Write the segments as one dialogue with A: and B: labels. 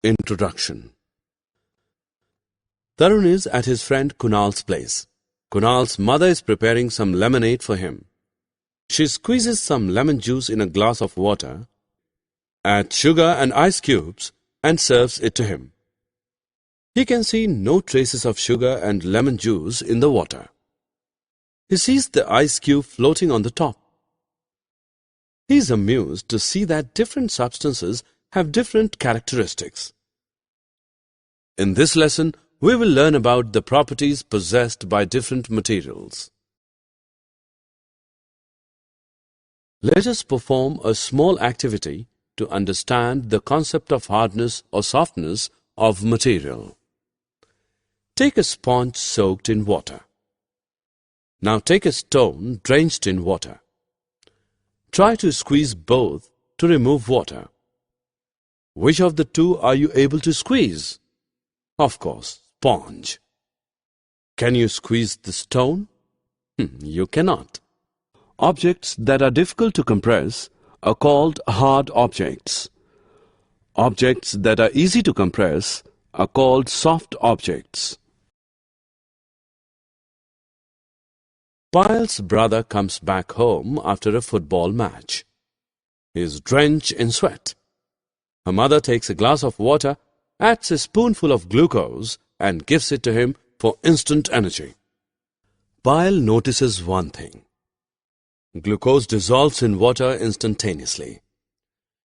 A: Introduction. Tarun is at his friend Kunal's place. Kunal's mother is preparing some lemonade for him. She squeezes some lemon juice in a glass of water, adds sugar and ice cubes, and serves it to him. He can see no traces of sugar and lemon juice in the water. He sees the ice cube floating on the top. He is amused to see that different substances have different characteristics. In this lesson, we will learn about the properties possessed by different materials. Let us perform a small activity to understand the concept of hardness or softness of material. Take a sponge soaked in water. Now take a stone drenched in water. Try to squeeze both to remove water. Which of the two are you able to squeeze? Of course, sponge. Can you squeeze the stone? You cannot. Objects that are difficult to compress are called hard objects. Objects that are easy to compress are called soft objects. Payal's brother comes back home after a football match. He is drenched in sweat. Her mother takes a glass of water, adds a spoonful of glucose, and gives it to him for instant energy. Payal notices one thing. Glucose dissolves in water instantaneously.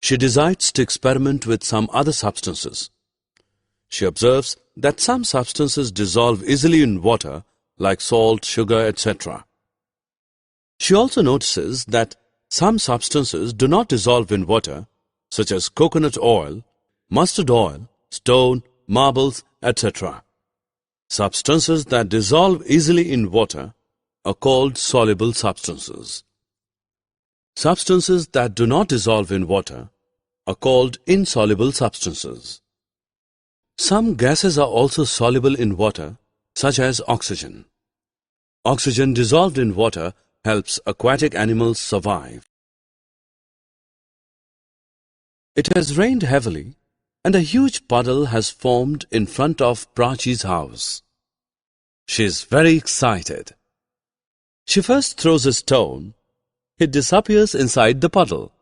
A: She decides to experiment with some other substances. She observes that some substances dissolve easily in water, like salt, sugar, etc. She also notices that some substances do not dissolve in water, such as coconut oil, mustard oil, stone, marbles, etc. Substances that dissolve easily in water are called soluble substances. Substances that do not dissolve in water are called insoluble substances. Some gases are also soluble in water, such as oxygen. Oxygen dissolved in water helps aquatic animals survive. It has rained heavily, and a huge puddle has formed in front of Prachi's house. She is very excited. She first throws a stone. It disappears inside the puddle.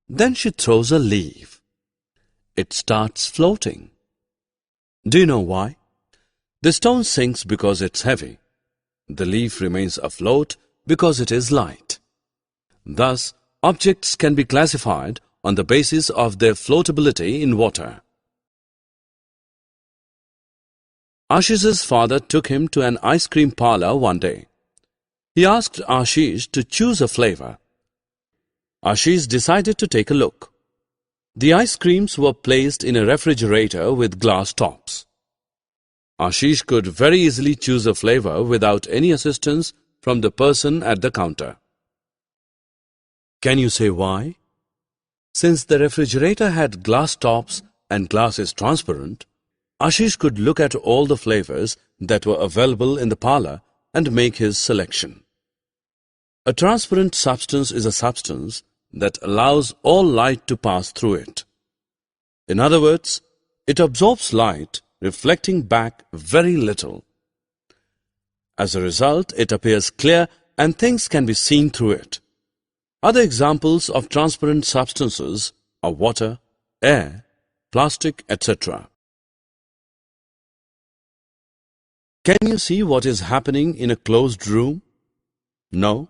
A: Then she throws a leaf. It starts floating. Do you know why? The stone sinks because it's heavy. The leaf remains afloat because it is light. Thus, objects can be classified on the basis of their floatability in water. Ashish's father took him to an ice cream parlor one day. He asked Ashish to choose a flavor. Ashish decided to take a look. The ice creams were placed in a refrigerator with glass tops. Ashish could very easily choose a flavor without any assistance from the person at the counter. Can you say why? Since the refrigerator had glass tops and glass is transparent, Ashish could look at all the flavors that were available in the parlor and make his selection. A transparent substance is a substance that allows all light to pass through it. In other words, it absorbs light, reflecting back very little. As a result, it appears clear and things can be seen through it. Other examples of transparent substances are water, air, plastic, etc. Can you see what is happening in a closed room? No?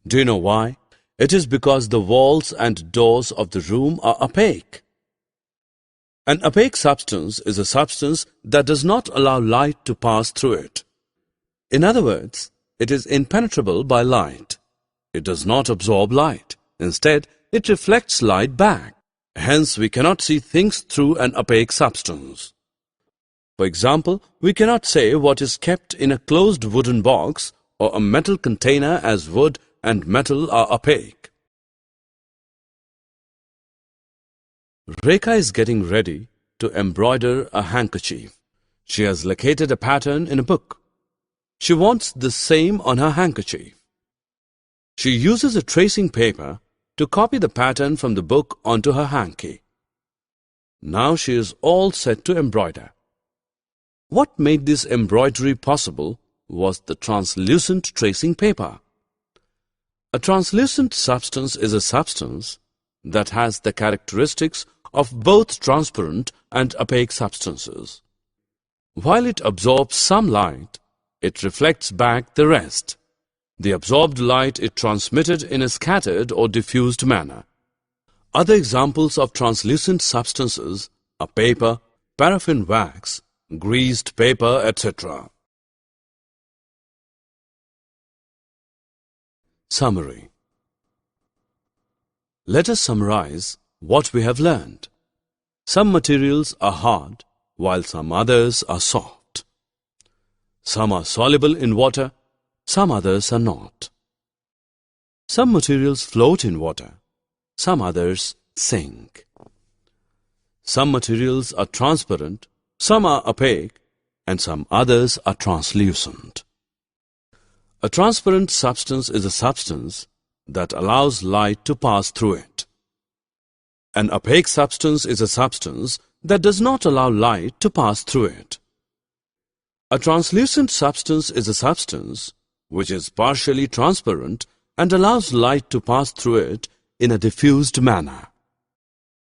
A: Do you know why? It is because the walls and doors of the room are opaque. An opaque substance is a substance that does not allow light to pass through it. In other words, it is impenetrable by light. It does not absorb light. Instead, it reflects light back. Hence, we cannot see things through an opaque substance. For example, we cannot say what is kept in a closed wooden box or a metal container, as wood and metal are opaque. Rekha is getting ready to embroider a handkerchief. She has located a pattern in a book. She wants the same on her handkerchief. She uses a tracing paper to copy the pattern from the book onto her hanky. Now she is all set to embroider. What made this embroidery possible was the translucent tracing paper. A translucent substance is a substance that has the characteristics of both transparent and opaque substances. While it absorbs some light, it reflects back the rest. The absorbed light is transmitted in a scattered or diffused manner. Other examples of translucent substances are paper, paraffin wax, greased paper, etc. Summary. Let us summarize what we have learned. Some materials are hard, while some others are soft. Some are soluble in water, some others are not. Some materials float in water, some others sink. Some materials are transparent, some are opaque, and some others are translucent. A transparent substance is a substance that allows light to pass through it. An opaque substance is a substance that does not allow light to pass through it. A translucent substance is a substance which is partially transparent and allows light to pass through it in a diffused manner.